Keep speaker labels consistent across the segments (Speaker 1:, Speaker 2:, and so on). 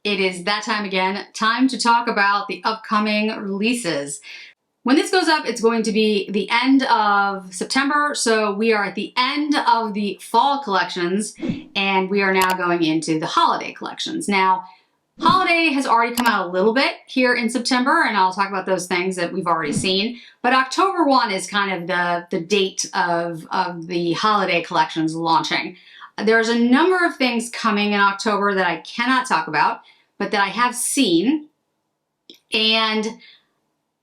Speaker 1: it is that time again. Time to talk about the upcoming releases. When this goes up, it's going to be the end of September, so we are at the end of the fall collections, and we are now going into the holiday collections. Now, holiday has already come out a little bit here in September, and I'll talk about those things that we've already seen, but October 1 is kind of the date of the holiday collections launching. There's a number of things coming in October that I cannot talk about, but that I have seen, and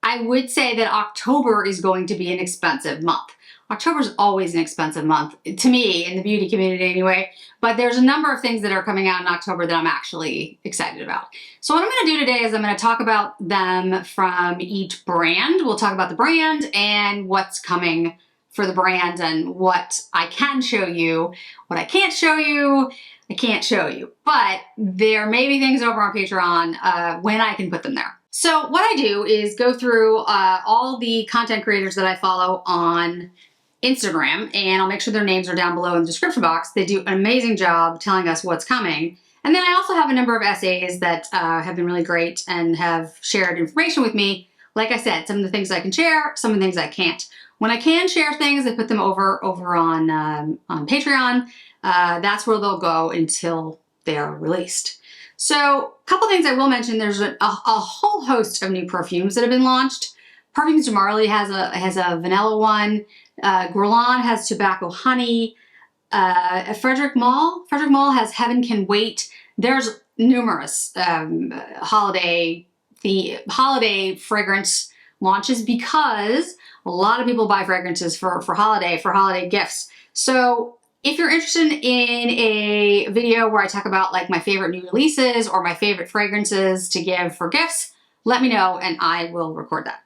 Speaker 1: I would say that October is going to be an expensive month. October is always an expensive month, to me, in the beauty community anyway, but there's a number of things that are coming out in October that I'm actually excited about. So what I'm going to do today is I'm going to talk about them from each brand. We'll talk about the brand and what's coming for the brand and what I can show you. What I can't show you, I can't show you. But there may be things over on Patreon when I can put them there. So what I do is go through all the content creators that I follow on Instagram, and I'll make sure their names are down below in the description box. They do an amazing job telling us what's coming. And then I also have a number of essays that have been really great and have shared information with me. Like I said, some of the things I can share, some of the things I can't. When I can share things, I put them over on Patreon. That's where they'll go until they're released. So a couple things I will mention. There's a whole host of new perfumes that have been launched. Parfums de Marly has a vanilla one. Guerlain has tobacco honey. Frederic Malle has Heaven Can Wait. There's numerous holiday fragrance launches because a lot of people buy fragrances for holiday gifts. So if you're interested in a video where I talk about like my favorite new releases or my favorite fragrances to give for gifts, let me know and I will record that.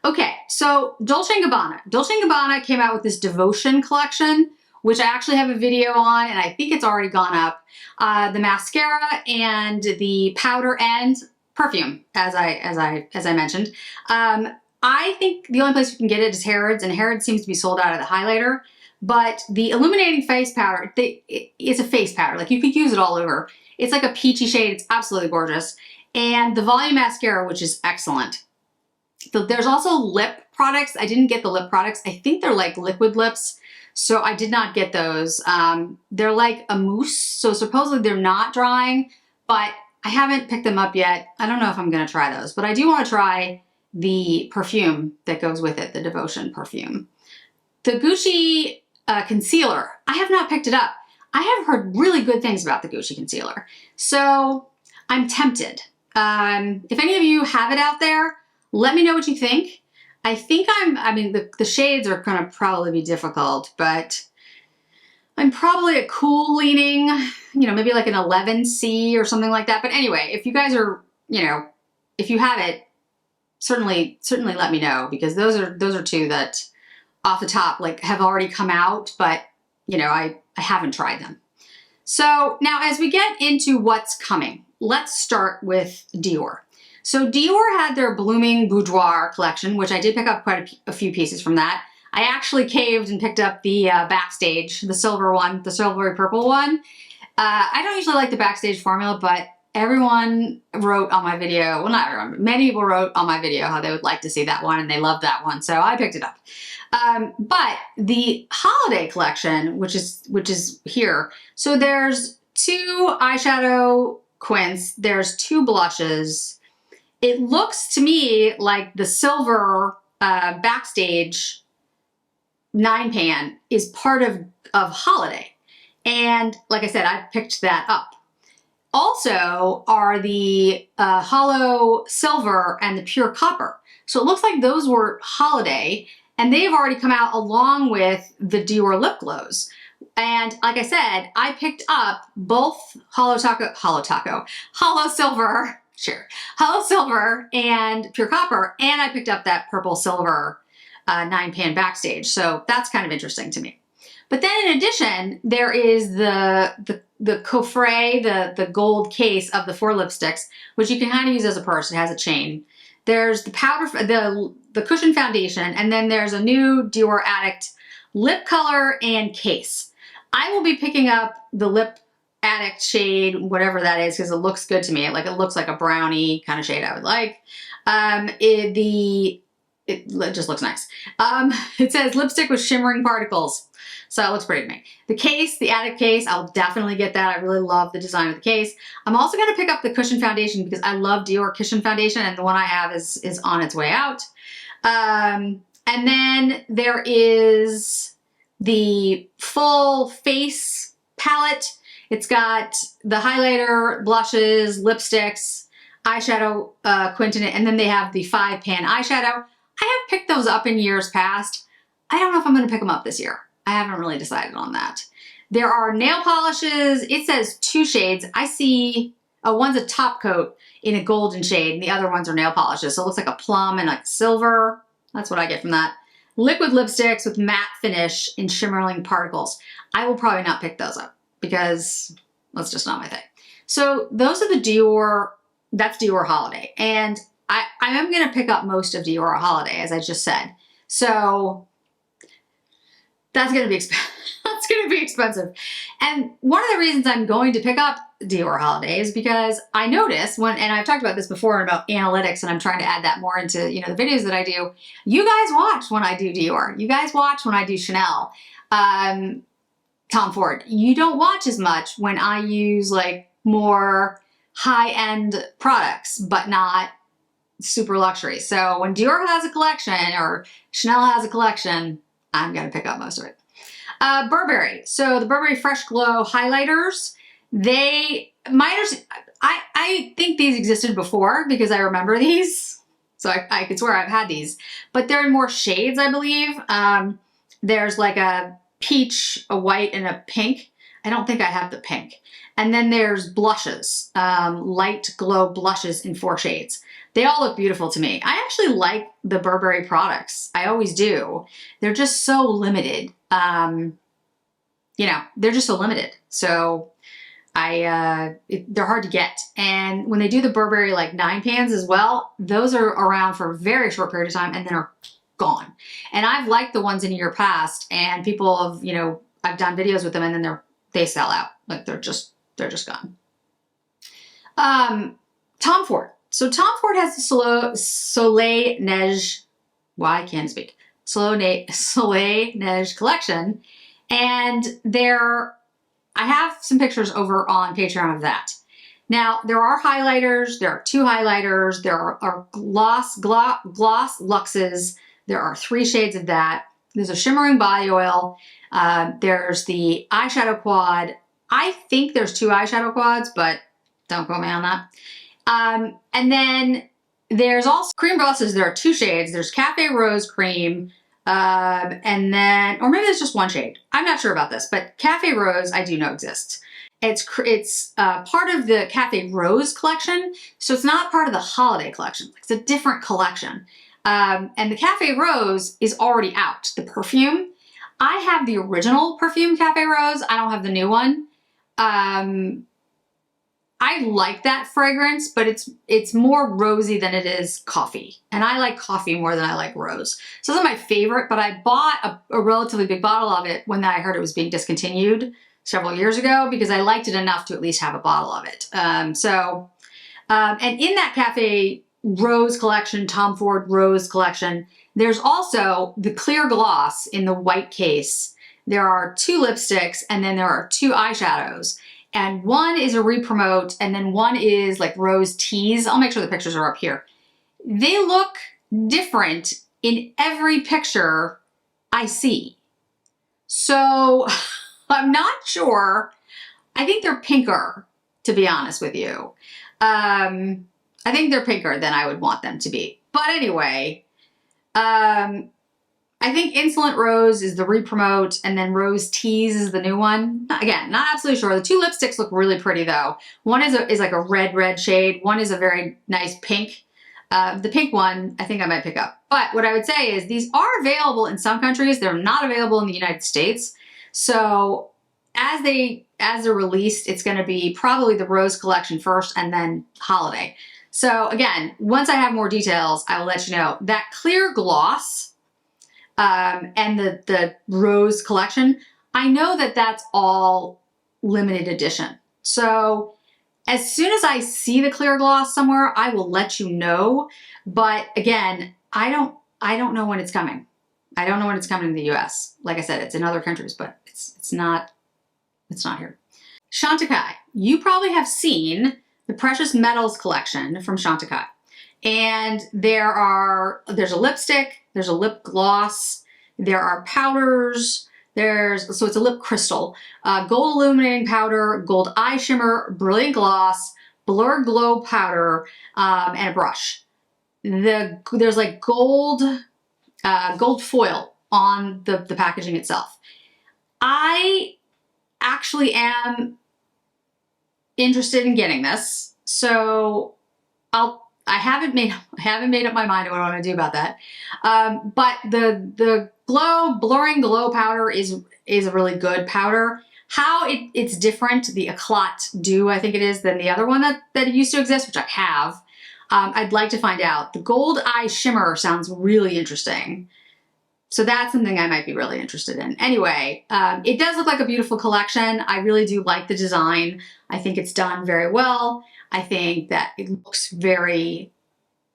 Speaker 1: Okay, so Dolce & Gabbana. Dolce & Gabbana came out with this Devotion collection, which I actually have a video on, and I think it's already gone up. The mascara and the powder and perfume, as I mentioned. I think the only place you can get it is Harrods, and Harrods seems to be sold out of the highlighter. But the illuminating face powder, it's a face powder. Like, you could use it all over. It's like a peachy shade. It's absolutely gorgeous. And the volume mascara, which is excellent. So there's also lip products. I didn't get the lip products. I think they're like liquid lips. So I did not get those. They're like a mousse. So supposedly they're not drying, but I haven't picked them up yet. I don't know if I'm going to try those, but I do want to try the perfume that goes with it, the Devotion perfume. The Gucci concealer, I have not picked it up. I have heard really good things about the Gucci concealer. So I'm tempted. If any of you have it out there, let me know what you think. I think the shades are going to probably be difficult, but I'm probably a cool leaning, maybe like an 11C or something like that. But anyway, if you guys are, if you have it, certainly let me know, because those are two that off the top like have already come out, but I haven't tried them. So now as we get into what's coming, let's start with Dior. So Dior had their Blooming Boudoir collection, which I did pick up quite a few pieces from that. I actually caved and picked up the Backstage, the silver one, the silvery purple one. I don't usually like the Backstage formula, but everyone wrote on my video, well, not everyone, but many people wrote on my video how they would like to see that one, and they loved that one, so I picked it up. But the holiday collection, which is here, so there's 2 eyeshadow quints, there's 2 blushes. It looks to me like the silver Backstage 9-pan is part of holiday, and like I said, I picked that up. Also are the hollow silver and the pure copper. So it looks like those were holiday, and they've already come out along with the Dior lip glows. And like I said, I picked up both hollow silver and pure copper, and I picked up that purple silver 9-pan Backstage. So that's kind of interesting to me. But then in addition, there is the coffret, the gold case of the 4 lipsticks, which you can kind of use as a purse. It has a chain. There's the powder, the cushion foundation, and then there's a new Dior Addict lip color and case. I will be picking up the lip Addict shade, whatever that is, because it looks good to me. It looks like a brownie kind of shade I would like. It just looks nice. It says lipstick with shimmering particles. So it looks pretty to me. The case, the Addict case, I'll definitely get that. I really love the design of the case. I'm also going to pick up the cushion foundation because I love Dior cushion foundation, and the one I have is on its way out. And then there is the full face palette. It's got the highlighter, blushes, lipsticks, eyeshadow quint in it, and then they have the 5-pan eyeshadow. I have picked those up in years past. I don't know if I'm going to pick them up this year. I haven't really decided on that. There are nail polishes. It says 2 shades. I see, one's a top coat in a golden shade, and the other ones are nail polishes. So it looks like a plum and like silver. That's what I get from that. Liquid lipsticks with matte finish in shimmering particles. I will probably not pick those up because that's just not my thing. So those are the Dior, that's Dior Holiday. And I am going to pick up most of Dior Holiday, as I just said. So that's going to be expensive. That's going to be expensive. And one of the reasons I'm going to pick up Dior Holiday is because I notice and I've talked about this before about analytics, and I'm trying to add that more into, the videos that I do. You guys watch when I do Dior. You guys watch when I do Chanel, Tom Ford. You don't watch as much when I use like more high-end products, but not super luxury. So when Dior has a collection or Chanel has a collection, I'm going to pick up most of it. Burberry. So the Burberry Fresh Glow highlighters, I think these existed before because I remember these. So I could swear I've had these, but they're in more shades, I believe. There's like a peach, a white, and a pink. I don't think I have the pink. And then there's blushes, light glow blushes in 4 shades. They all look beautiful to me. I actually like the Burberry products. I always do. They're just so limited. They're just so limited. So they're hard to get. And when they do the Burberry like 9 pans as well, those are around for a very short period of time and then are gone. And I've liked the ones in year past, and people have, I've done videos with them and then they sell out. Like they're just gone. Tom Ford. So Tom Ford has the Soleil Neige, I can't speak, Soleil Neige collection. And I have some pictures over on Patreon of that. Now, there are highlighters. There are 2 highlighters. There are gloss luxes. There are 3 shades of that. There's a shimmering body oil. There's the eyeshadow quad. I think there's 2 eyeshadow quads, but don't quote me on that. And then there's also cream glosses. There are 2 shades. There's Cafe Rose Cream, and then, or maybe there's just 1 shade. I'm not sure about this, but Cafe Rose I do know exists. It's part of the Cafe Rose collection, so it's not part of the holiday collection. It's a different collection. And the Cafe Rose is already out, the perfume. I have the original perfume Cafe Rose. I don't have the new one. I like that fragrance, but it's more rosy than it is coffee. And I like coffee more than I like rose. So it's not my favorite, but I bought a relatively big bottle of it when I heard it was being discontinued several years ago because I liked it enough to at least have a bottle of it. And in that Cafe Rose collection, Tom Ford Rose collection, there's also the clear gloss in the white case. There are 2 lipsticks, and then there are 2 eyeshadows. And one is a re-promote, and then one is like rose tease. I'll make sure the pictures are up here. They look different in every picture I see. So I'm not sure. I think they're pinker, to be honest with you. I think they're pinker than I would want them to be. But anyway, I think Insolent Rose is the re-promote, and then Rose Tease is the new one. Again, not absolutely sure. The 2 lipsticks look really pretty though. One is like a red shade. One is a very nice pink. The pink one, I think I might pick up. But what I would say is these are available in some countries. They're not available in the United States. So as they're released, it's going to be probably the Rose collection first and then Holiday. So again, once I have more details, I will let you know. That clear gloss and the Rose collection, I know that that's all limited edition. So as soon as I see the clear gloss somewhere, I will let you know. But again, I don't know when it's coming. I don't know when it's coming in the US. Like I said, it's in other countries, but it's not here. Chantecaille. You probably have seen the Precious Metals collection from Chantecaille. And there's a lipstick, there's a lip gloss, there are powders, so it's a lip crystal, gold illuminating powder, gold eye shimmer, brilliant gloss, blur glow powder, and a brush. There's like gold foil on the packaging itself. I actually am interested in getting this, so I haven't made up my mind what I want to do about that. But the blurring glow powder is a really good powder. How it's different, the Eclat Dew, I think it is, than the other one that used to exist, which I have. I'd like to find out. The gold eye shimmer sounds really interesting. So that's something I might be really interested in. Anyway, it does look like a beautiful collection. I really do like the design. I think it's done very well. I think that it looks very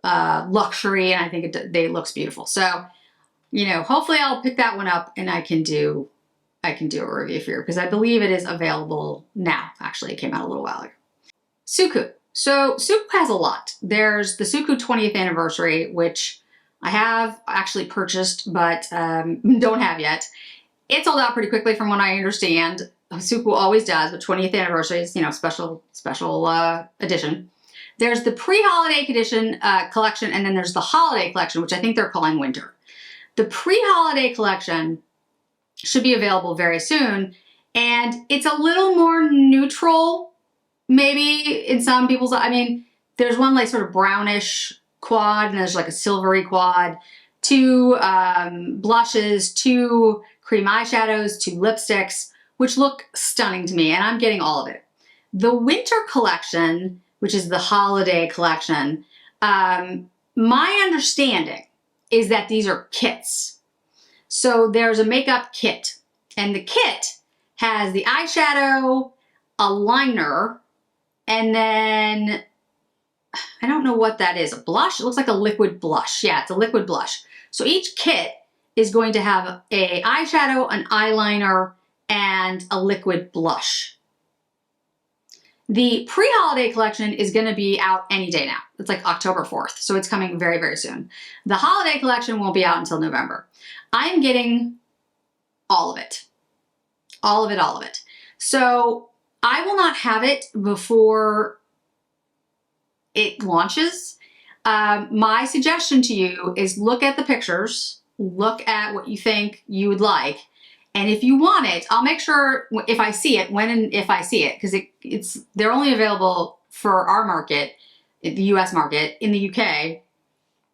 Speaker 1: luxury, and I think it looks beautiful. So, you know, hopefully I'll pick that one up and I can do a review for you, because I believe it is available now. Actually, it came out a little while ago. Suqqu. So Suqqu has a lot. There's the Suqqu 20th anniversary, which I have actually purchased, but don't have yet. It sold out pretty quickly from what I understand. Suqqu always does, but 20th anniversary is, you know, special edition. There's the pre-holiday edition collection, and then there's the holiday collection, which I think they're calling winter. The pre-holiday collection should be available very soon, and it's a little more neutral, maybe in some people's, I mean, there's one like sort of brownish quad, and there's like a silvery quad, 2 blushes, 2 cream eyeshadows, 2 lipsticks, which look stunning to me, and I'm getting all of it. The winter collection, which is the holiday collection, my understanding is that these are kits. So there's a makeup kit, and the kit has the eyeshadow, a liner, and then I don't know what that is, a blush? It looks like a liquid blush. Yeah, it's a liquid blush. So each kit is going to have a eyeshadow, an eyeliner, and a liquid blush. The pre-holiday collection is going to be out any day now. It's like October 4th, so it's coming very, very soon. The holiday collection won't be out until November. I am getting all of it. All of it, all of it. So I will not have it before it launches. My suggestion to you is look at the pictures, look at what you think you would like, and if you want it, I'll make sure if I see it, when and if I see it, because they're only available for our market, the US market, in the UK,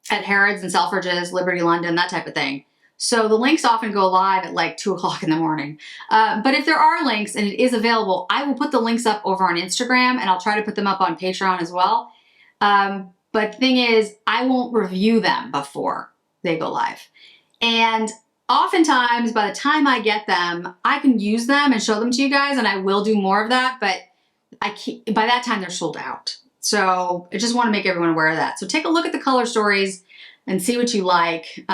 Speaker 1: at Harrods and Selfridges, Liberty London, that type of thing. So the links often go live at like 2 o'clock in the morning. But if there are links and it is available, I will put the links up over on Instagram, and I'll try to put them up on Patreon as well. But the thing is, I won't review them before they go live. And oftentimes, by the time I get them, I can use them and show them to you guys, and I will do more of that, but by that time they're sold out. So I just want to make everyone aware of that. So take a look at the color stories and see what you like,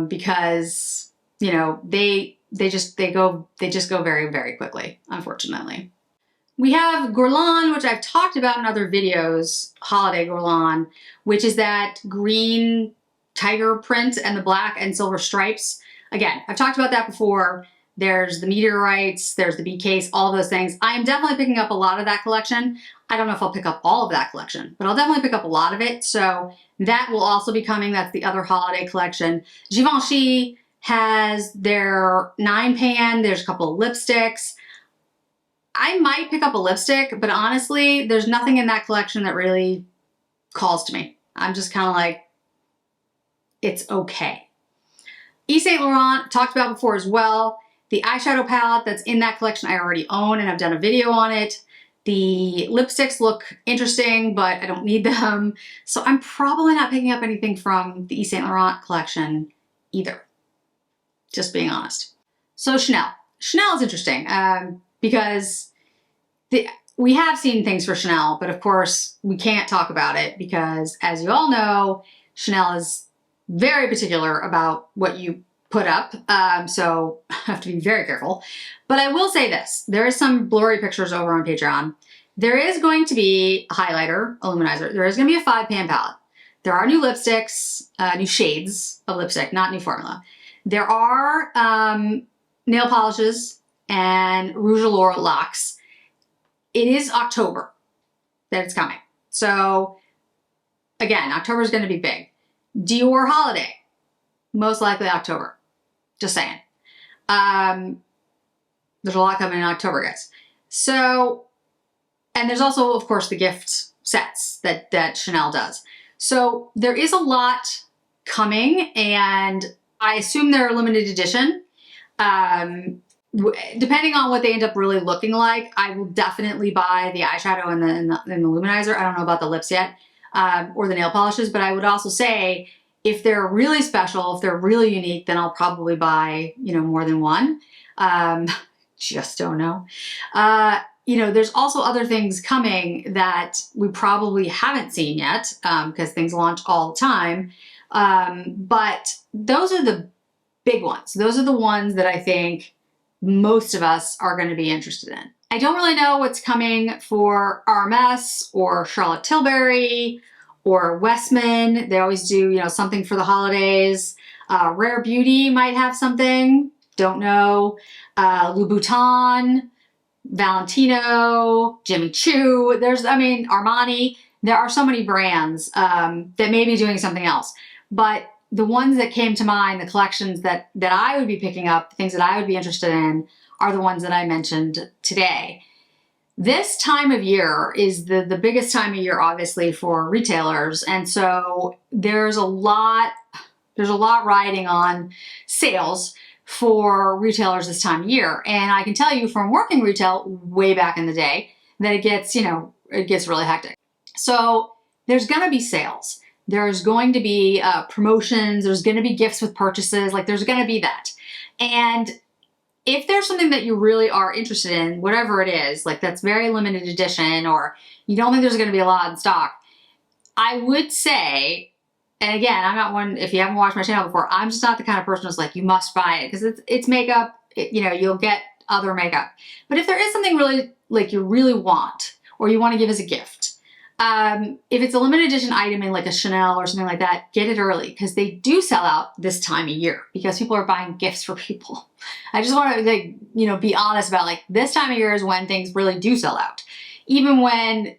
Speaker 1: because, you know, they just go very, very quickly, unfortunately. We have Guerlain, which I've talked about in other videos, holiday Guerlain, which is that green tiger print and the black and silver stripes. Again, I've talked about that before. There's the meteorites, there's the bee case, all of those things. I am definitely picking up a lot of that collection. I don't know if I'll pick up all of that collection, but I'll definitely pick up a lot of it. So that will also be coming. That's the other holiday collection. Givenchy has their 9-pan. There's a couple of lipsticks. I might pick up a lipstick, but honestly, there's nothing in that collection that really calls to me. I'm just kind of like, it's okay. Yves Saint Laurent, talked about before as well. The eyeshadow palette that's in that collection I already own, and I've done a video on it. The lipsticks look interesting, but I don't need them. So I'm probably not picking up anything from the Yves Saint Laurent collection either. Just being honest. So Chanel. Chanel is interesting because we have seen things for Chanel, but of course we can't talk about it because, as you all know, Chanel is very particular about what you put up. So I have to be very careful. But I will say this, there is some blurry pictures over on Patreon. There is going to be a highlighter, a luminizer. There is going to be a 5-pan palette. There are new lipsticks, new shades of lipstick, not new formula. There are nail polishes and Rouge Allure locks. It is October that it's coming. So again, October is going to be big. Dior holiday, most likely October. Just saying. There's a lot coming in October, guys. So, and there's also, of course, the gift sets that Chanel does. So there is a lot coming, and I assume they're limited edition. Depending on what they end up really looking like, I will definitely buy the eyeshadow and the luminizer. I don't know about the lips yet, or the nail polishes, but I would also say if they're really special, if they're really unique, then I'll probably buy, you know, more than one. Just don't know. You know, there's also other things coming that we probably haven't seen yet, because things launch all the time. But those are the big ones. Those are the ones that I think most of us are going to be interested in. I don't really know what's coming for RMS or Charlotte Tilbury or Westman. They always do, you know, something for the holidays. Rare Beauty might have something. Don't know. Louboutin, Valentino, Jimmy Choo. There's, I mean, Armani. There are so many brands that may be doing something else. But the ones that came to mind, the collections that I would be picking up, the things that I would be interested in, are the ones that I mentioned today. This time of year is the biggest time of year, obviously, for retailers. And so there's a lot riding on sales for retailers this time of year. And I can tell you from working retail way back in the day that it gets, you know, it gets really hectic. So there's going to be sales. There's going to be promotions. There's going to be gifts with purchases. Like, there's going to be that. And if there's something that you really are interested in, whatever it is, like that's very limited edition, or you don't think there's going to be a lot in stock, I would say, and again, I'm not one, if you haven't watched my channel before, I'm just not the kind of person who's like, you must buy it, because it's makeup, you know, you'll get other makeup. But if there is something really, like you really want, or you want to give as a gift, if it's a limited edition item in like a Chanel or something like that, get it early, because they do sell out this time of year because people are buying gifts for people. I just want to, like, you know, be honest about, like, this time of year is when things really do sell out, even when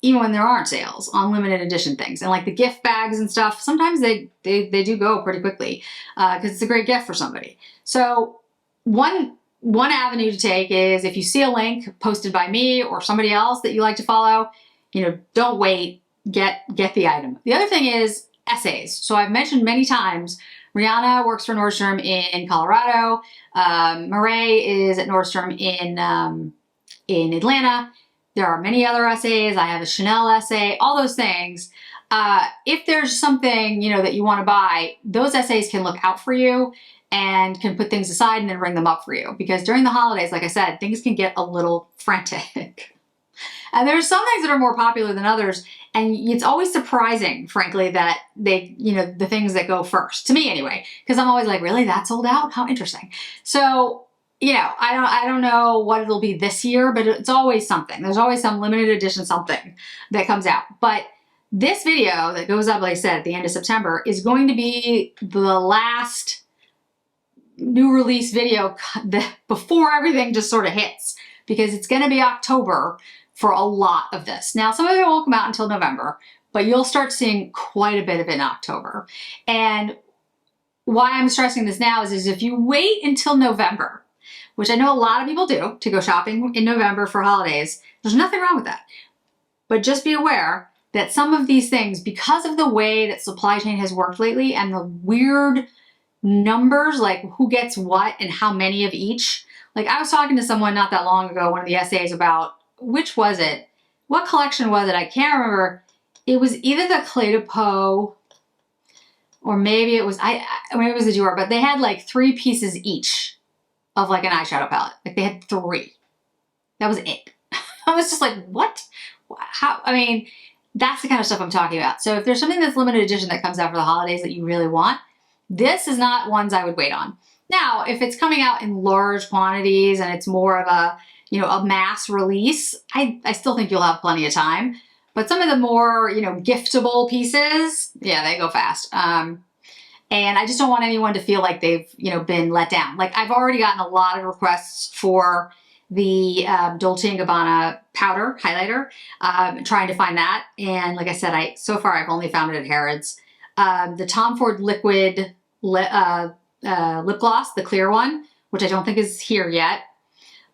Speaker 1: there aren't sales on limited edition things. And like the gift bags and stuff, sometimes they do go pretty quickly because it's a great gift for somebody. So one avenue to take is, if you see a link posted by me or somebody else that you like to follow, you know, don't wait, get the item. The other thing is essays. So I've mentioned many times, Rihanna works for Nordstrom in Colorado. Marae is at Nordstrom in Atlanta. There are many other essays. I have a Chanel essay, all those things. If there's something, you know, that you want to buy, those essays can look out for you and can put things aside and then bring them up for you. Because during the holidays, like I said, things can get a little frantic. And there's some things that are more popular than others, and it's always surprising, frankly, that they, you know, the things that go first, to me anyway, because I'm always like, really, that sold out? How interesting. So, you know, I don't know what it'll be this year, but it's always something. There's always some limited edition something that comes out. But this video that goes up, like I said, at the end of September is going to be the last new release video before everything just sort of hits, because it's going to be October for a lot of this. Now, some of it won't come out until November, but you'll start seeing quite a bit of it in October. And why I'm stressing this now is if you wait until November, which I know a lot of people do, to go shopping in November for holidays, there's nothing wrong with that. But just be aware that some of these things, because of the way that supply chain has worked lately and the weird numbers, like who gets what and how many of each. Like, I was talking to someone not that long ago, one of the essays, about, which was it? What collection was it? I can't remember. It was either the Clé de Peau, or maybe it was maybe it was the Dior, but they had like 3 pieces each of like an eyeshadow palette. Like, they had 3. That was it. I was just like, what? How? I mean, that's the kind of stuff I'm talking about. So if there's something that's limited edition that comes out for the holidays that you really want, this is not ones I would wait on. Now, if it's coming out in large quantities and it's more of a, you know, a mass release, I still think you'll have plenty of time. But some of the more, you know, giftable pieces, yeah, they go fast. And I just don't want anyone to feel like they've, you know, been let down. Like I've already gotten a lot of requests for the Dolce & Gabbana powder highlighter, trying to find that. And like I said, so far I've only found it at Harrods. The Tom Ford liquid lip gloss, the clear one, which I don't think is here yet.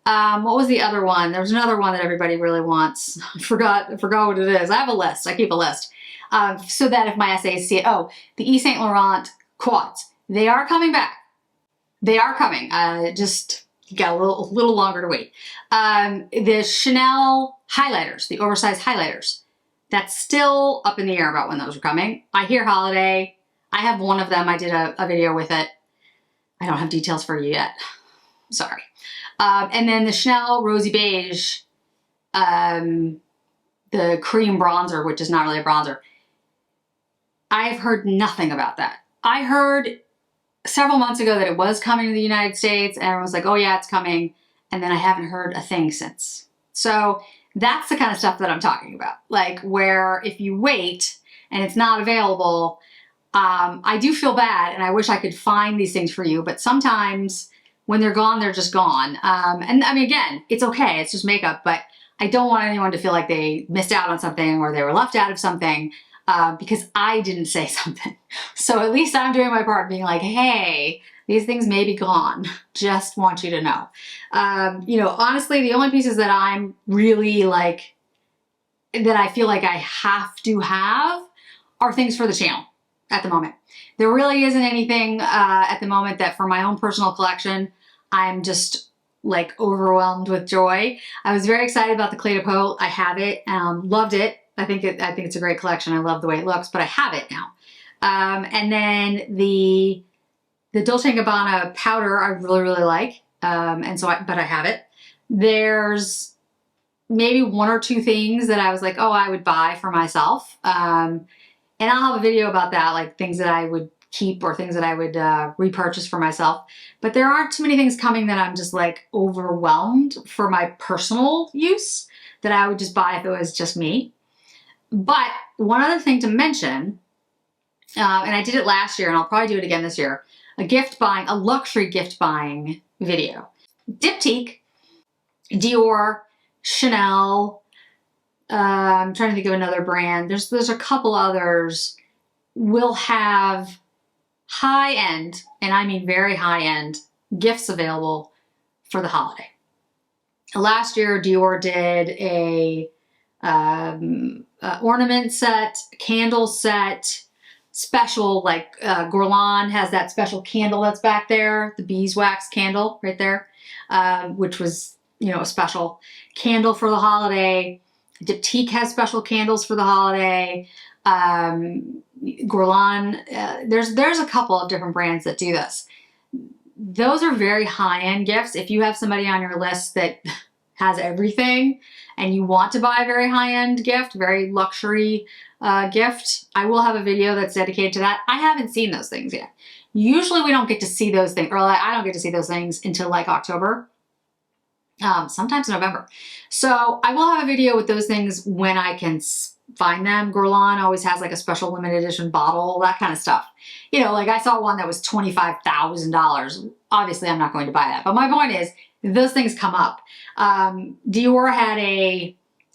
Speaker 1: What was the other one? There's another one that everybody really wants. I forgot what it is. I have a list. I keep a list. So that if my essays see it. Oh, the Yves Saint Laurent quads. They are coming back. They are coming. Just you got a little longer to wait. The Chanel highlighters, the oversized highlighters. That's still up in the air about when those are coming. I hear holiday. I have one of them. I did a video with it. I don't have details for you yet. Sorry. And then the Chanel Rosy Beige, the cream bronzer, which is not really a bronzer. I've heard nothing about that. I heard several months ago that it was coming to the United States and everyone was like, oh yeah, it's coming. And then I haven't heard a thing since. So that's the kind of stuff that I'm talking about. Like where if you wait and it's not available, I do feel bad and I wish I could find these things for you, but sometimes when they're gone, they're just gone. And I mean, again, it's okay. It's just makeup, but I don't want anyone to feel like they missed out on something or they were left out of something because I didn't say something. So at least I'm doing my part being like, hey, these things may be gone. Just want you to know. You know, honestly, the only pieces that I'm really like, that I feel like I have to have are things for the channel at the moment. There really isn't anything at the moment that for my own personal collection, I'm just like overwhelmed with joy. I was very excited about the Clé de Peau. I have it, loved it. I think it's a great collection. I love the way it looks, but I have it now. And then the Dolce & Gabbana powder I really, really like. And so but I have it. There's maybe one or two things that I was like, oh, I would buy for myself. And I'll have a video about that, like things that I would keep or things that I would repurchase for myself. But there aren't too many things coming that I'm just like overwhelmed for my personal use that I would just buy if it was just me. But one other thing to mention, and I did it last year and I'll probably do it again this year, a luxury gift buying video. Diptyque, Dior, Chanel, I'm trying to think of another brand. There's a couple others will have high-end, and I mean very high-end, gifts available for the holiday. Last year, Dior did a ornament set, candle set, special, like Guerlain has that special candle that's back there, the beeswax candle right there, which was, you know, a special candle for the holiday. Diptyque has special candles for the holiday. Guerlain, there's a couple of different brands that do this. Those are very high-end gifts. If you have somebody on your list that has everything and you want to buy a very high-end gift, very luxury gift, I will have a video that's dedicated to that. I haven't seen those things yet. Usually we don't get to see those things, or I don't get to see those things until like October. Sometimes November. So I will have a video with those things when I can find them. Guerlain always has like a special limited edition bottle, that kind of stuff. You know, like I saw one that was $25,000. Obviously I'm not going to buy that. But my point is, those things come up. Dior had I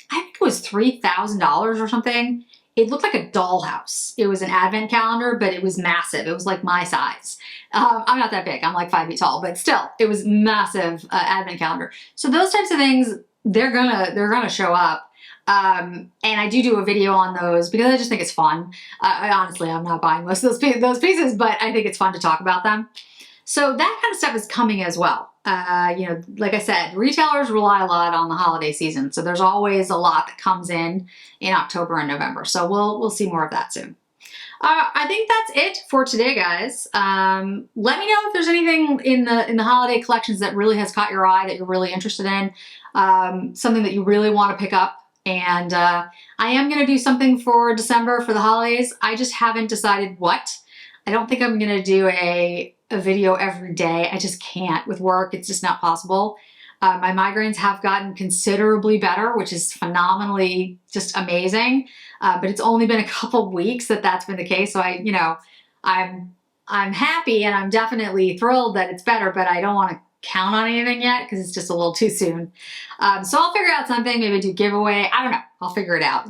Speaker 1: think it was $3,000 or something. It looked like a dollhouse. It was an advent calendar, but it was massive. It was like my size. I'm not that big. I'm like 5 feet tall, but still, it was massive advent calendar. So those types of things, they're gonna show up. And I do a video on those because I just think it's fun. Honestly, I'm not buying most of those pieces, but I think it's fun to talk about them. So that kind of stuff is coming as well. You know, like I said, retailers rely a lot on the holiday season. So there's always a lot that comes in October and November. So we'll see more of that soon. I think that's it for today, guys. Let me know if there's anything in the holiday collections that really has caught your eye that you're really interested in, something that you really want to pick up. And I am going to do something for December for the holidays. I just haven't decided what. I don't think I'm going to do a video every day. I just can't with work. It's just not possible. My migraines have gotten considerably better, which is phenomenally just amazing. But it's only been a couple weeks that that's been the case. So I'm happy and I'm definitely thrilled that it's better, but I don't want to count on anything yet because it's just a little too soon. So I'll figure out something, maybe do giveaway. I don't know. I'll figure it out.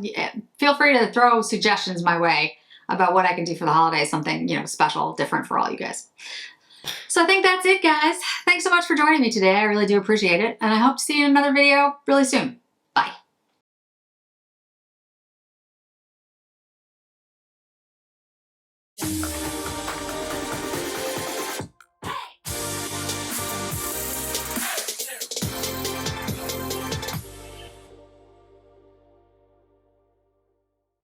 Speaker 1: Feel free to throw suggestions my way about what I can do for the holidays, something, special, different for all you guys. So I think that's it, guys. Thanks so much for joining me today. I really do appreciate it. And I hope to see you in another video really soon.